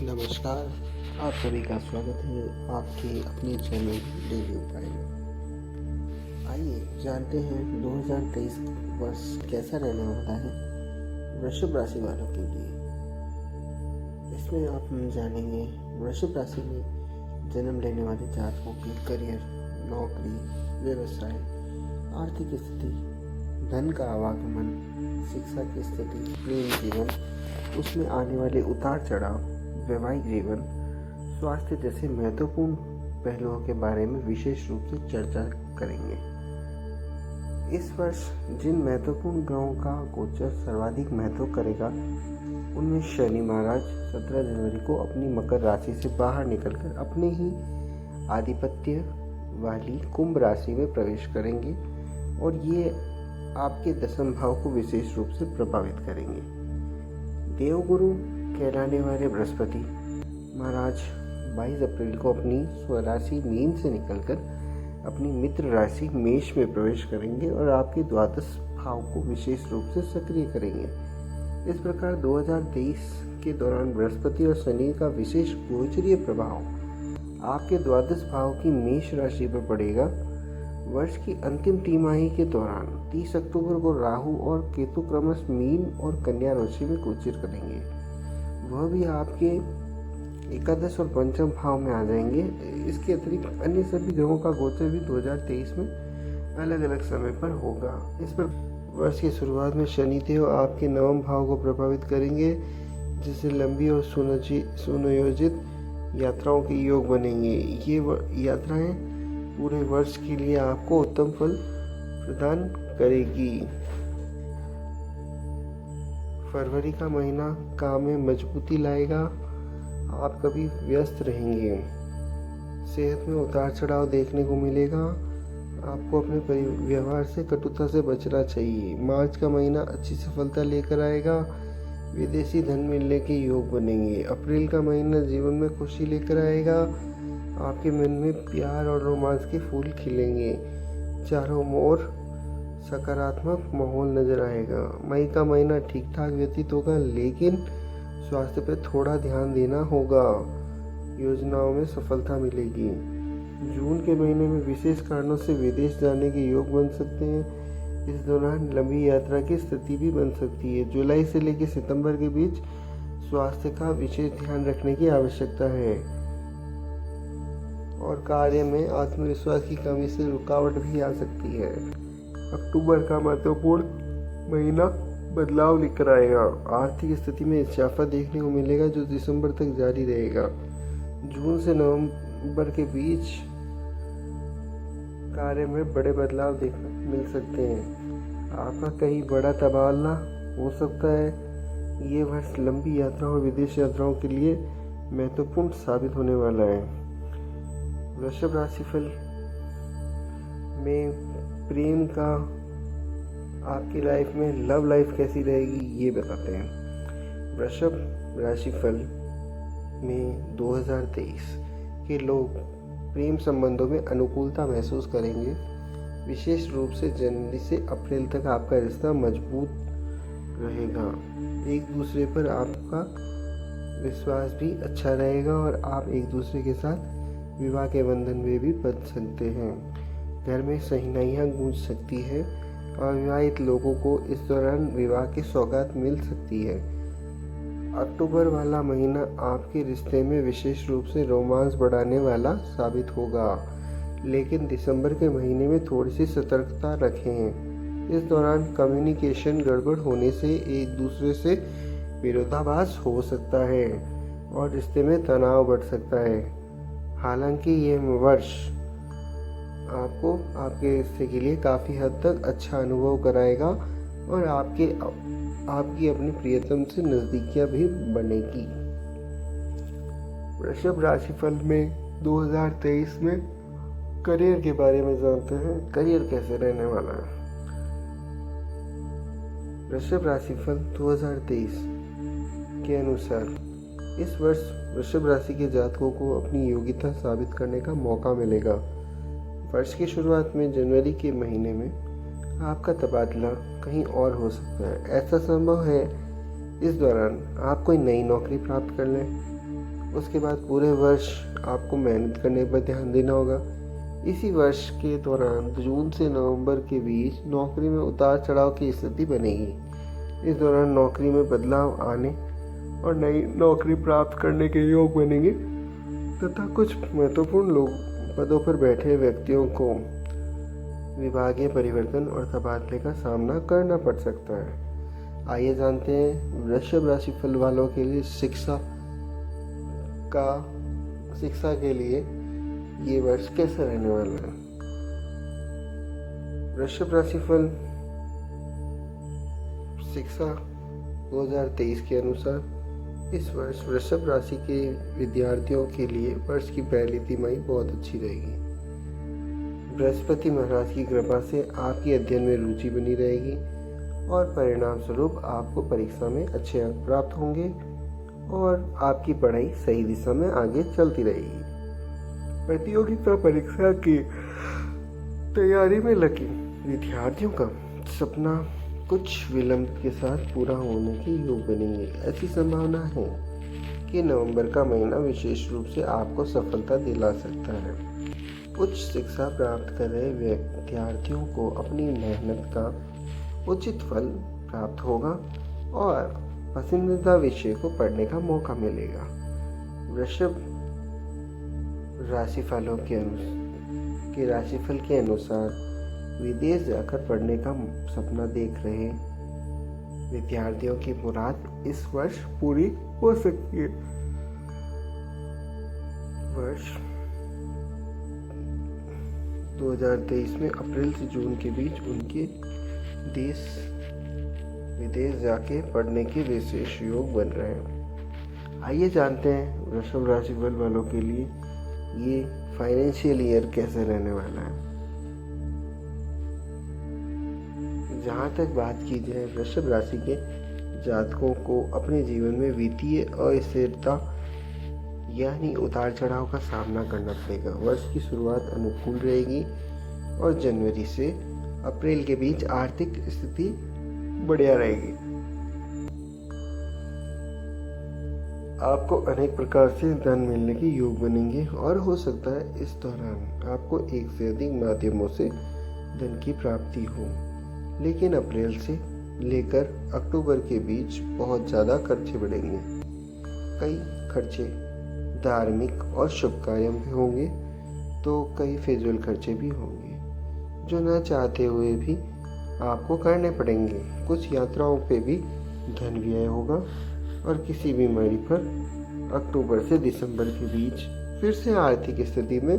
नमस्कार। आप सभी का स्वागत है आपके अपने चैनल डेली उपाय में। आइए जानते हैं 2023 वर्ष कैसा रहने वाला है वृषभ राशि वालों के लिए। इसमें आप जानेंगे वृषभ राशि में जन्म लेने वाले जातकों की करियर, नौकरी, व्यवसाय, आर्थिक स्थिति, धन का आवागमन, शिक्षा की स्थिति, प्रेम जीवन, उसमें आने वाले उतार चढ़ाव, वैवाहिक जीवन, स्वास्थ्य जैसे महत्वपूर्ण पहलुओं के बारे में विशेष रूप से चर्चा करेंगे। इस वर्ष जिन महत्वपूर्ण ग्रहों का गोचर सर्वाधिक महत्व करेगा उनमें शनि महाराज 17 जनवरी को अपनी मकर राशि से बाहर निकलकर अपने ही आधिपत्य वाली कुंभ राशि में प्रवेश करेंगे और ये आपके दशम भाव को विशेष रूप से प्रभावित करेंगे। देवगुरु कहलाने वाले बृहस्पति महाराज 22 अप्रैल को अपनी स्वराशि मीन से निकलकर अपनी मित्र राशि मेष में प्रवेश करेंगे और आपके द्वादश भाव को विशेष रूप से सक्रिय करेंगे। इस प्रकार 2023 के दौरान बृहस्पति और शनि का विशेष गोचरीय प्रभाव आपके द्वादश भाव की मेष राशि पर पड़ेगा। वर्ष की अंतिम तिमाही के दौरान 30 अक्टूबर को राहु और केतु क्रमशः मीन और कन्या राशि में गोचर करेंगे। वह भी आपके एकादश और पंचम भाव में आ जाएंगे। इसके अतिरिक्त अन्य सभी ग्रहों का गोचर भी 2023 में अलग अलग समय पर होगा। इस पर वर्ष की शुरुआत में शनिदेव आपके नवम भाव को प्रभावित करेंगे, जिससे लंबी और सुनियोजित यात्राओं के योग बनेंगे। ये यात्राएं पूरे वर्ष के लिए आपको उत्तम फल प्रदान करेगी। फरवरी का महीना काम में मजबूती लाएगा। आप कभी व्यस्त रहेंगे। सेहत में उतार चढ़ाव देखने को मिलेगा। आपको अपने व्यवहार से कटुता से बचना चाहिए। मार्च का महीना अच्छी सफलता लेकर आएगा। विदेशी धन मिलने के योग बनेंगे। अप्रैल का महीना जीवन में खुशी लेकर आएगा। आपके मन में प्यार और रोमांस के फूल खिलेंगे। चारों ओर सकारात्मक माहौल नजर आएगा। मई का महीना ठीक ठाक व्यतीत होगा, लेकिन स्वास्थ्य पर थोड़ा ध्यान देना होगा। योजनाओं में सफलता मिलेगी। जून के महीने में विशेष कारणों से विदेश जाने के योग बन सकते हैं। इस दौरान लंबी यात्रा की स्थिति भी बन सकती है। जुलाई से लेकर सितंबर के बीच स्वास्थ्य का विशेष ध्यान रखने की आवश्यकता है और कार्य में आत्मविश्वास की कमी से रुकावट भी आ सकती है। अक्टूबर का महत्वपूर्ण महीना बदलाव लेकर आएगा। आर्थिक स्थिति में इजाफा देखने को मिलेगा जो दिसंबर तक जारी रहेगा। जून से नवंबर के बीच कार्य में बड़े बदलाव देखने मिल सकते हैं। आपका कहीं बड़ा तबादला हो सकता है। ये वर्ष लंबी यात्राओं और विदेश यात्राओं के लिए महत्वपूर्ण साबित होने वाला है। वृषभ राशिफल में प्रेम का आपकी लाइफ में लव लाइफ कैसी रहेगी ये बताते हैं। वृषभ राशिफल में 2023 के लोग प्रेम संबंधों में अनुकूलता महसूस करेंगे। विशेष रूप से जनवरी से अप्रैल तक आपका रिश्ता मजबूत रहेगा। एक दूसरे पर आपका विश्वास भी अच्छा रहेगा और आप एक दूसरे के साथ विवाह के बंधन में भी बंध सकते हैं। घर में शहनाइयाँ गूंज सकती है। अविवाहित लोगों को इस दौरान विवाह की सौगात मिल सकती है। अक्टूबर वाला महीना आपके रिश्ते में विशेष रूप से रोमांस बढ़ाने वाला साबित होगा, लेकिन दिसंबर के महीने में थोड़ी सी सतर्कता रखें। इस दौरान कम्युनिकेशन गड़बड़ होने से एक दूसरे से विरोधाभास हो सकता है और रिश्ते में तनाव बढ़ सकता है। हालांकि यह वर्ष आपको आपके रिश्ते के लिए काफ़ी हद तक अच्छा अनुभव कराएगा और आपकी अपनी प्रियतम से नज़दीकियाँ भी बनेगी। वृषभ राशिफल में 2023 में करियर के बारे में जानते हैं। करियर कैसे रहने वाला है। वृषभ राशिफल 2023 के अनुसार इस वर्ष वृषभ राशि के जातकों को अपनी योग्यता साबित करने का मौका मिलेगा। वर्ष की शुरुआत में जनवरी के महीने में आपका तबादला कहीं और हो सकता है। ऐसा संभव है इस दौरान आप कोई नई नौकरी प्राप्त कर लें। उसके बाद पूरे वर्ष आपको मेहनत करने पर ध्यान देना होगा। इसी वर्ष के दौरान जून से नवंबर के बीच नौकरी में उतार चढ़ाव की स्थिति बनेगी। इस दौरान नौकरी में बदलाव आने और नई नौकरी प्राप्त करने के योग बनेंगे तथा कुछ महत्वपूर्ण पदों पर बैठे व्यक्तियों को विभागीय परिवर्तन और तबादले का सामना करना पड़ सकता है। आइए जानते हैं वृषभ राशि फल वालों के लिए शिक्षा के लिए ये वर्ष कैसा रहने वाला है। वृषभ राशि फल शिक्षा 2023 के अनुसार इस वर्ष वृषभ राशि के विद्यार्थियों के लिए वर्ष की पहली तिमाही बहुत अच्छी रहेगी। बृहस्पति महाराज की कृपा से आपकी अध्ययन में रुचि बनी रहेगी और परिणाम स्वरूप आपको परीक्षा में अच्छे अंक प्राप्त होंगे और आपकी पढ़ाई सही दिशा में आगे चलती रहेगी। प्रतियोगिता परीक्षा की तैयारी में लगे विद्यार्थियों का सपना कुछ विलंब के साथ पूरा होने के योग बनेंगे। ऐसी संभावना है कि नवंबर का महीना विशेष रूप से आपको सफलता दिला सकता है। उच्च शिक्षा प्राप्त कर रहे विद्यार्थियों को अपनी मेहनत का उचित फल प्राप्त होगा और पसंदीदा विषय को पढ़ने का मौका मिलेगा। वृषभ राशिफलों के राशिफल के अनुसार विदेश जाकर पढ़ने का सपना देख रहे विद्यार्थियों की मुराद इस वर्ष पूरी हो सकती है। वर्ष 2023 में अप्रैल से जून के बीच उनके विदेश जाके पढ़ने के विशेष योग बन रहे हैं। आइए जानते हैं वृषभ राशि वालों के लिए ये फाइनेंशियल ईयर कैसे रहने वाला है। जहाँ तक बात की जाए वृषभ राशि के जातकों को अपने जीवन में वित्तीय अस्थिरता यानी उतार चढ़ाव का सामना करना पड़ेगा। वर्ष की शुरुआत अनुकूल रहेगी और जनवरी से अप्रैल के बीच आर्थिक स्थिति बढ़िया रहेगी। आपको अनेक प्रकार से धन मिलने के योग बनेंगे और हो सकता है इस दौरान आपको एक से अधिक माध्यमों से धन की प्राप्ति हो, लेकिन अप्रैल से लेकर अक्टूबर के बीच बहुत ज़्यादा खर्चे बढ़ेंगे। कई खर्चे धार्मिक और शुभ कार्यों में होंगे तो कई फिजूल खर्चे भी होंगे जो न चाहते हुए भी आपको करने पड़ेंगे। कुछ यात्राओं पे भी धन व्यय होगा और किसी बीमारी पर अक्टूबर से दिसंबर के बीच फिर से आर्थिक स्थिति में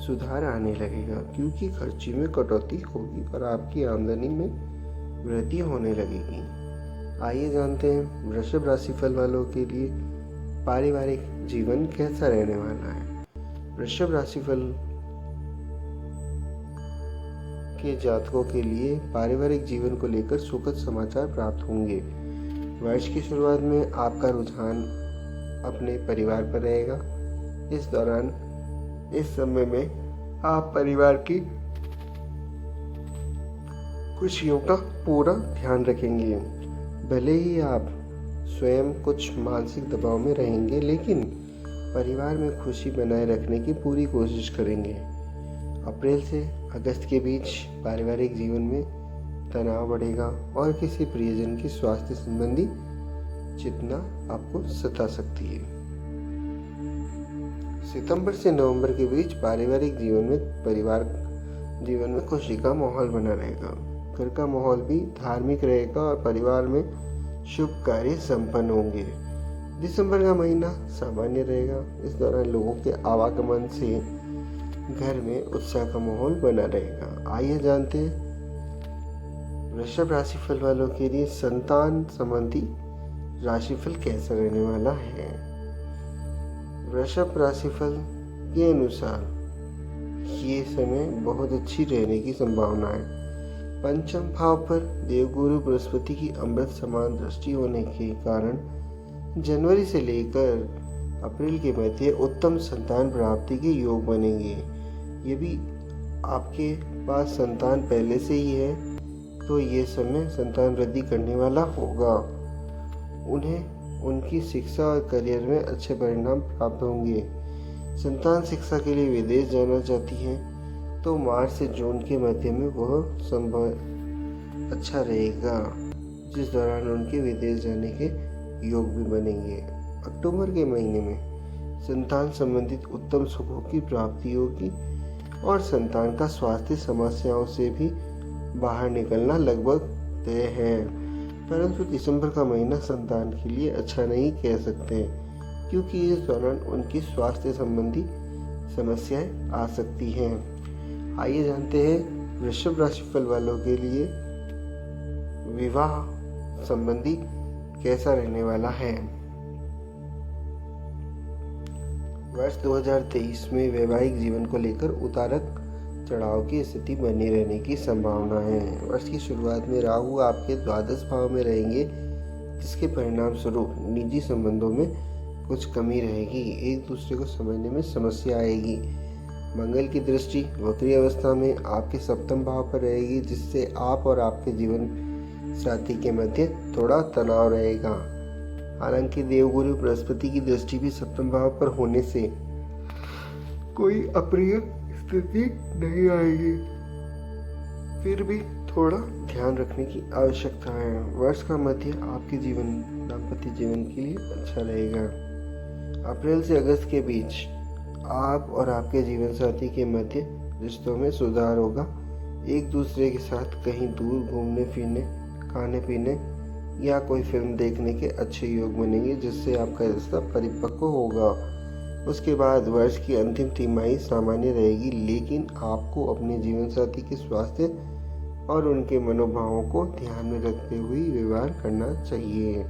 सुधार आने लगेगा क्योंकि खर्चे में कटौती होगी और आपकी आमदनी में वृद्धि होने लगेगी। आइए जानते हैं वृषभ राशि फल वालों के लिए पारिवारिक जीवन कैसा रहने वाला है। वृषभ राशि फल के जातकों के लिए पारिवारिक जीवन को लेकर सुखद समाचार प्राप्त होंगे। वर्ष की शुरुआत में आपका रुझान अपने परिवार पर रहेगा। इस दौरान इस समय में आप परिवार की खुशियों का पूरा ध्यान रखेंगे। भले ही आप स्वयं कुछ मानसिक दबाव में रहेंगे लेकिन परिवार में खुशी बनाए रखने की पूरी कोशिश करेंगे। अप्रैल से अगस्त के बीच पारिवारिक जीवन में तनाव बढ़ेगा और किसी प्रियजन की स्वास्थ्य संबंधी चिंता आपको सता सकती है। सितंबर से नवंबर के बीच पारिवारिक जीवन में खुशी का माहौल बना रहेगा। घर का माहौल भी धार्मिक रहेगा और परिवार में शुभ कार्य संपन्न होंगे। दिसंबर का महीना सामान्य रहेगा। इस दौरान लोगों के आवागमन से घर में उत्साह का माहौल बना रहेगा। आइए जानते हैं वृषभ राशिफल वालों के लिए संतान संबंधी राशिफल कैसा रहने वाला है। वृषभ राशिफल के अनुसार ये समय बहुत अच्छी रहने की संभावना है। पंचम भाव पर देवगुरु बृहस्पति की अमृत समान दृष्टि होने के कारण जनवरी से लेकर अप्रैल के मध्य उत्तम संतान प्राप्ति के योग बनेंगे। यदि आपके पास संतान पहले से ही है तो ये समय संतान वृद्धि करने वाला होगा। उन्हें उनकी शिक्षा और करियर में अच्छे परिणाम प्राप्त होंगे। संतान शिक्षा के लिए विदेश जाना चाहती है तो मार्च से जून के मध्य में वह संभव अच्छा रहेगा, जिस दौरान उनके विदेश जाने के योग भी बनेंगे। अक्टूबर के महीने में संतान संबंधित उत्तम सुखों की प्राप्ति होगी और संतान का स्वास्थ्य समस्याओं से भी बाहर निकलना लगभग तय है। परंतु दिसंबर का महीना संतान के लिए अच्छा नहीं कह सकते, क्योंकि इस दौरान उनकी स्वास्थ्य संबंधी समस्याएं आ सकती हैं। आइए जानते हैं वृषभ राशिफल वालों के लिए विवाह संबंधी कैसा रहने वाला है। वर्ष 2023 में वैवाहिक जीवन को लेकर उतारक चढ़ाव की स्थिति बनी रहने की संभावना है। वर्ष की शुरुआत में राहु आपके द्वादश भाव में रहेंगे, जिसके परिणाम स्वरूप निजी संबंधों में कुछ कमी रहेगी। एक दूसरे को समझने में समस्या आएगी। मंगल की दृष्टि वक्री अवस्था में आपके सप्तम भाव पर रहेगी, जिससे आप और आपके जीवन साथी के मध्य थोड़ा तनाव रहेगा। हालांकि देवगुरु बृहस्पति की दृष्टि भी सप्तम भाव पर होने से कोई अप्रिय स्थिति नहीं आएगी, फिर भी थोड़ा ध्यान रखने की आवश्यकता है। वर्ष का मध्य आपके दाम्पत्य जीवन के लिए अच्छा रहेगा। अप्रैल से अगस्त के बीच आप और आपके जीवन साथी के मध्य रिश्तों में सुधार होगा। एक दूसरे के साथ कहीं दूर घूमने फिरने, खाने पीने या कोई फिल्म देखने के अच्छे योग बनेंगे, जिससे आपका रिश्ता परिपक्व होगा। उसके बाद वर्ष की अंतिम तिमाही सामान्य रहेगी, लेकिन आपको अपने जीवन साथी के स्वास्थ्य और उनके मनोभावों को ध्यान में रखते हुए व्यवहार करना चाहिए।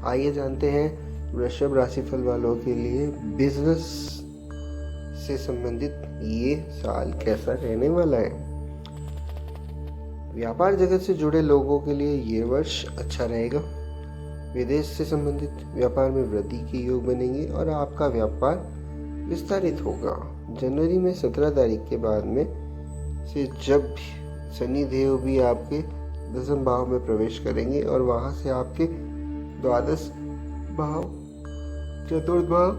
आइए जानते हैं वृषभ राशिफल वालों के लिए बिजनेस से संबंधित ये साल कैसा रहने वाला है। व्यापार जगत से जुड़े लोगों के लिए ये वर्ष अच्छा रहेगा। विदेश से संबंधित व्यापार में वृद्धि के योग बनेंगे और आपका व्यापार विस्तारित होगा। जनवरी में 17 तारीख के बाद में से जब शनि देव भी आपके दसम भाव में प्रवेश करेंगे और वहां से आपके द्वादश भाव, चतुर्थ भाव,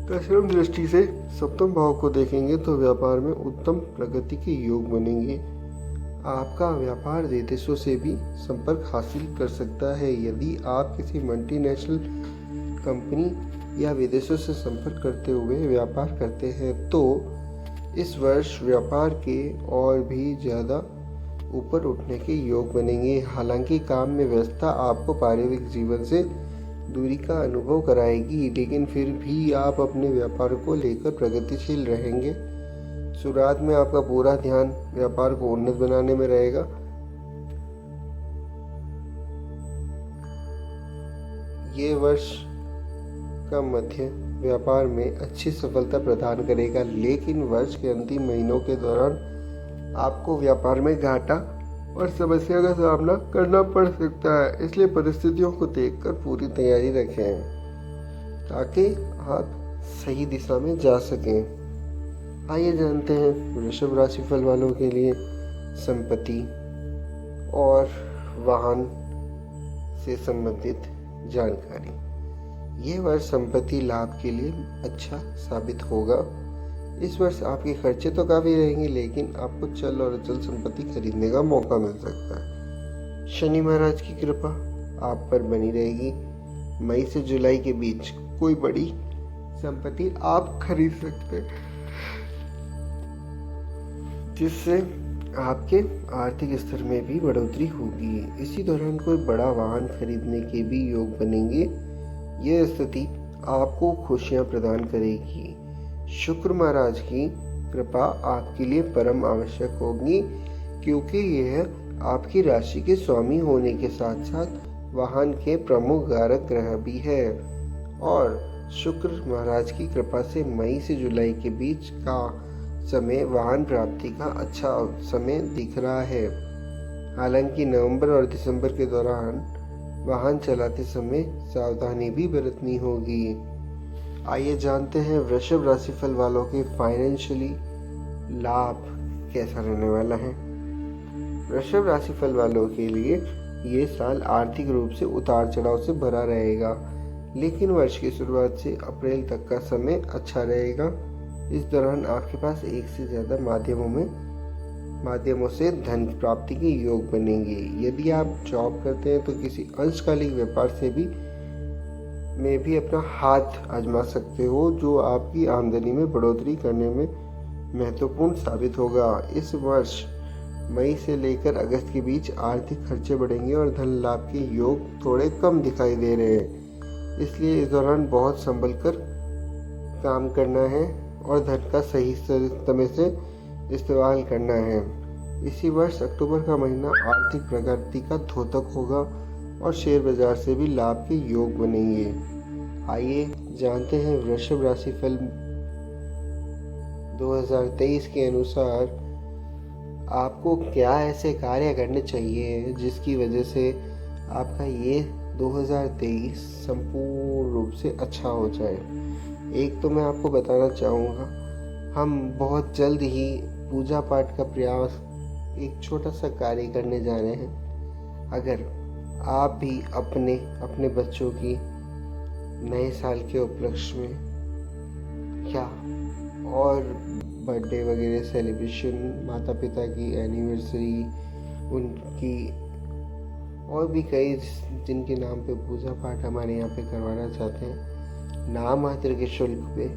दशम दृष्टि से सप्तम भाव को देखेंगे तो व्यापार में उत्तम प्रगति के योग बनेंगे। आपका व्यापार विदेशों से भी संपर्क हासिल कर सकता है। यदि आप किसी मल्टीनेशनल कंपनी या विदेशों से संपर्क करते हुए व्यापार करते हैं तो इस वर्ष व्यापार के और भी ज़्यादा ऊपर उठने के योग बनेंगे। हालांकि काम में व्यस्तता आपको पारिवारिक जीवन से दूरी का अनुभव कराएगी, लेकिन फिर भी आप अपने व्यापार को लेकर प्रगतिशील रहेंगे। शुरुआत में आपका पूरा ध्यान व्यापार को उन्नत बनाने में रहेगा। ये वर्ष का मध्य व्यापार में अच्छी सफलता प्रदान करेगा, लेकिन वर्ष के अंतिम महीनों के दौरान आपको व्यापार में घाटा और समस्या का सामना करना पड़ सकता है। इसलिए परिस्थितियों को देखकर पूरी तैयारी रखें ताकि आप सही दिशा में जा सकें। आइए जानते हैं वृषभ राशिफल वालों के लिए संपत्ति और वाहन से संबंधित जानकारी। ये वर्ष संपत्ति लाभ के लिए अच्छा साबित होगा। इस वर्ष आपके खर्चे तो काफ़ी रहेंगे, लेकिन आपको चल और अचल संपत्ति खरीदने का मौका मिल सकता है। शनि महाराज की कृपा आप पर बनी रहेगी। मई से जुलाई के बीच कोई बड़ी संपत्ति आप खरीद सकते हैं, जिससे आपके आर्थिक स्तर में भी बढ़ोतरी होगी। इसी दौरान कोई बड़ा वाहन खरीदने के भी योग बनेंगे। यह स्थिति आपको खुशियां प्रदान करेगी। शुक्र महाराज की कृपा आपके लिए परम आवश्यक होगी, क्योंकि यह आपकी राशि के स्वामी होने के साथ साथ वाहन के प्रमुख कारक ग्रह भी है। और शुक्र महाराज की कृपा से मई से जुलाई के बीच का समय वाहन प्राप्ति का अच्छा समय दिख रहा है। हालांकि नवंबर और दिसंबर के दौरान वाहन चलाते समय सावधानी भी बरतनी होगी। आइए जानते हैं वृषभ राशिफल वालों के फाइनेंशियली लाभ कैसा रहने वाला है। वृषभ राशिफल वालों के लिए ये साल आर्थिक रूप से उतार चढ़ाव से भरा रहेगा, लेकिन वर्ष की शुरुआत से अप्रैल तक का समय अच्छा रहेगा। इस दौरान आपके पास एक से ज़्यादा माध्यमों से धन प्राप्ति के योग बनेंगे। यदि आप जॉब करते हैं तो किसी अंशकालिक व्यापार से भी अपना हाथ आजमा सकते हो, जो आपकी आमदनी में बढ़ोतरी करने में महत्वपूर्ण साबित होगा। इस वर्ष मई से लेकर अगस्त के बीच आर्थिक खर्चे बढ़ेंगे और धन लाभ के योग थोड़े कम दिखाई दे रहे हैं, इसलिए इस दौरान बहुत संभल कर काम करना है और धन का सही समय से इस्तेमाल करना है। इसी वर्ष अक्टूबर का महीना आर्थिक प्रगति का द्योतक होगा और शेयर बाजार से भी लाभ के योग बनेंगे। आइए जानते हैं वृषभ राशि फल 2023 के अनुसार आपको क्या ऐसे कार्य करने चाहिए जिसकी वजह से आपका ये 2023 संपूर्ण रूप से अच्छा हो जाए। एक तो मैं आपको बताना चाहूँगा, हम बहुत जल्द ही पूजा पाठ का प्रयास एक छोटा सा कार्य करने जा रहे हैं। अगर आप भी अपने बच्चों की नए साल के उपलक्ष्य में या और बर्थडे वगैरह सेलिब्रेशन, माता पिता की एनिवर्सरी, उनकी और भी कई जिनके नाम पे पूजा पाठ हमारे यहाँ पे करवाना चाहते हैं, नाम मात्र के शुल्क पे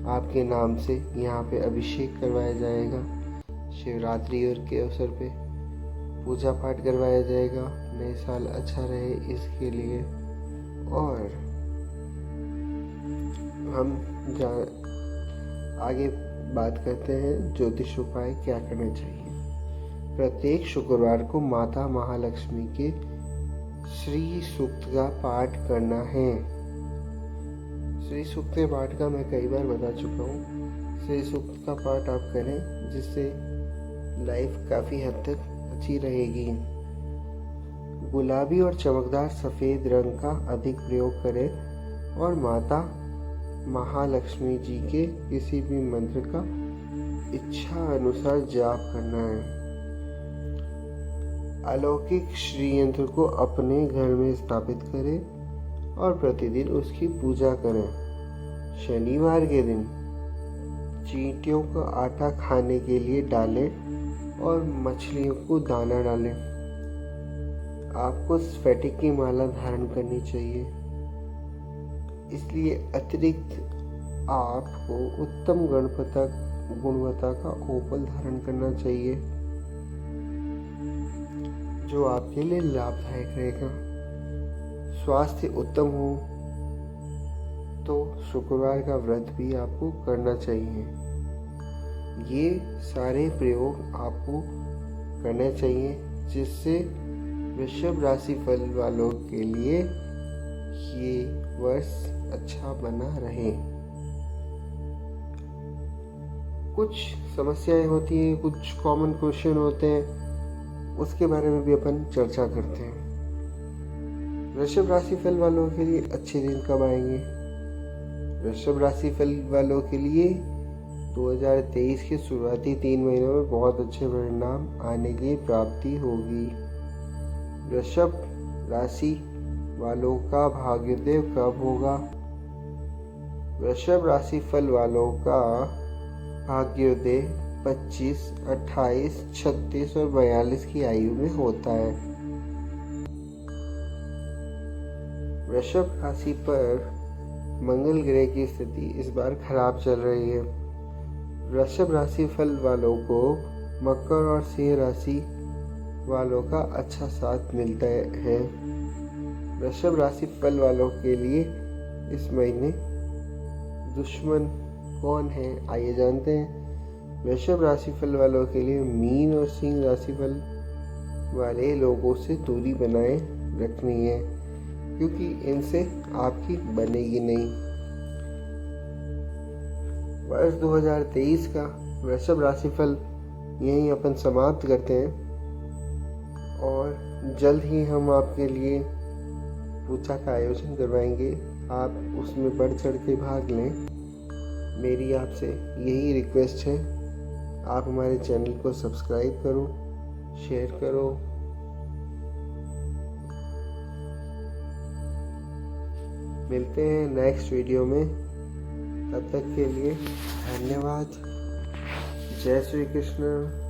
आपके नाम से यहाँ पे अभिषेक करवाया जाएगा। शिवरात्रि और के अवसर पे पूजा पाठ करवाया जाएगा। नए साल अच्छा रहे इसके लिए। और हम आगे बात करते हैं ज्योतिष उपाय क्या करने चाहिए। प्रत्येक शुक्रवार को माता महालक्ष्मी के श्री सूक्त का पाठ करना है। श्री सूक्त के पाठ का मैं कई बार बता चुका हूँ। श्री सूक्त का पाठ आप करें, जिससे लाइफ काफ़ी हद तक अच्छी रहेगी। गुलाबी और चमकदार सफ़ेद रंग का अधिक प्रयोग करें और माता महालक्ष्मी जी के किसी भी मंत्र का इच्छा अनुसार जाप करना है। अलौकिक श्री यंत्र को अपने घर में स्थापित करें और प्रतिदिन उसकी पूजा करें। शनिवार के दिन चींटियों का आटा खाने के लिए डालें और मछलियों को दाना डालें। आपको स्फटिक की माला धारण करनी चाहिए, इसलिए अतिरिक्त आपको उत्तम गुणवत्ता का ओपल धारण करना चाहिए, जो आपके लिए लाभदायक रहेगा। स्वास्थ्य उत्तम हो तो शुक्रवार का व्रत भी आपको करना चाहिए। ये सारे प्रयोग आपको करने चाहिए, जिससे वृषभ राशि फल वालों के लिए ये वर्ष अच्छा बना रहे। कुछ समस्याएं होती हैं, कुछ कॉमन क्वेश्चन होते हैं, उसके बारे में भी अपन चर्चा करते हैं। वृषभ राशि फल वालों के लिए अच्छे दिन कब आएंगे? वृषभ राशि फल वालों के लिए 2023 के शुरुआती 3 महीनों में बहुत अच्छे परिणाम आने की प्राप्ति होगी। वृषभ राशि वालों का भाग्योदय कब होगा? वृषभ राशि फल वालों का भाग्योदय 25, 28, 36 और 42 की आयु में होता है। वृषभ राशि पर मंगल ग्रह की स्थिति इस बार खराब चल रही है। वृषभ राशि फल वालों को मकर और सिंह राशि वालों का अच्छा साथ मिलता है। वृषभ राशि फल वालों के लिए इस महीने दुश्मन कौन है, आइए जानते हैं। वृषभ राशि फल वालों के लिए मीन और सिंह राशि फल वाले लोगों से दूरी बनाए रखनी है, क्योंकि इनसे आपकी बनेगी नहीं। वर्ष 2023 का वृषभ राशि फल यहीं अपन समाप्त करते हैं और जल्द ही हम आपके लिए पूजा का आयोजन करवाएंगे। आप उसमें बढ़ चढ़ के भाग लें। मेरी आपसे यही रिक्वेस्ट है, आप हमारे चैनल को सब्सक्राइब करो, शेयर करो मिलते हैं नेक्स्ट वीडियो में। तब तक के लिए धन्यवाद। जय श्री कृष्ण।